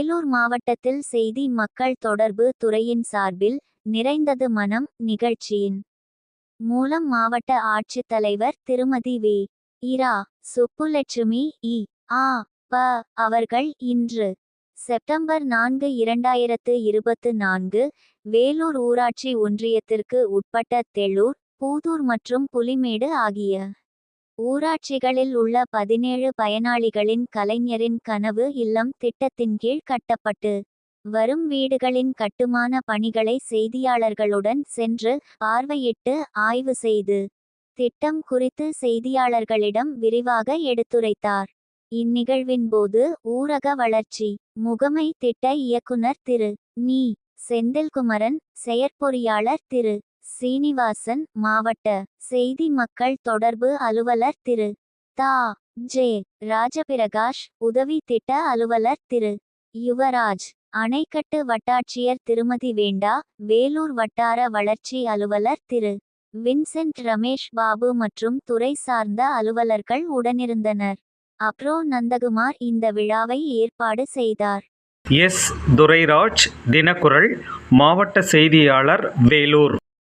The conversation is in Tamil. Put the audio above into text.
வேலூர் மாவட்டத்தில் செய்தி மக்கள் தொடர்பு துறையின் சார்பில் நிறைந்தது மனம் நிகழ்ச்சியின் மூலம் மாவட்ட ஆட்சித்தலைவர் திருமதி வே. இரா. சுப்புலட்சுமி இ. ஆ. ப. அவர்கள் இன்று செப்டம்பர் 4, 2024 வேலூர் ஊராட்சி ஒன்றியத்திற்கு உட்பட்ட தெள்ளூர், பூதூர் மற்றும் புலிமேடு ஆகிய ஊராட்சிகளில் உள்ள 17 பயனாளிகளின் கலைஞரின் கனவு இல்லம் திட்டத்தின் கீழ் கட்டப்பட்டு வரும் வீடுகளின் கட்டுமான பணிகளை செய்தியாளர்களுடன் சென்று பார்வையிட்டு ஆய்வு செய்து திட்டம் குறித்து செய்தியாளர்களிடம் விரிவாக எடுத்துரைத்தார். இந்நிகழ்வின் போது ஊரக வளர்ச்சி முகமை திட்ட இயக்குனர் திரு. நீ. செந்தில்குமரன், செயற்பொறியாளர் திரு. சீனிவாசன், மாவட்ட செய்தி மக்கள் தொடர்பு அலுவலர் திரு. தா. ஜே. ராஜபிரகாஷ், உதவி திட்ட அலுவலர் திரு. யுவராஜ், அணைக்கட்டு வட்டாட்சியர் திருமதி வேண்டா, வேலூர் வட்டார வளர்ச்சி அலுவலர் திரு. வின்சென்ட் ரமேஷ் பாபு மற்றும் துறை சார்ந்த அலுவலர்கள் உடனிருந்தனர். அப்ரோ நந்தகுமார் இந்த விழாவை ஏற்பாடு செய்தார். எஸ். துரைராஜ், தினக்குரல், மாவட்ட செய்தியாளர், வேலூர்.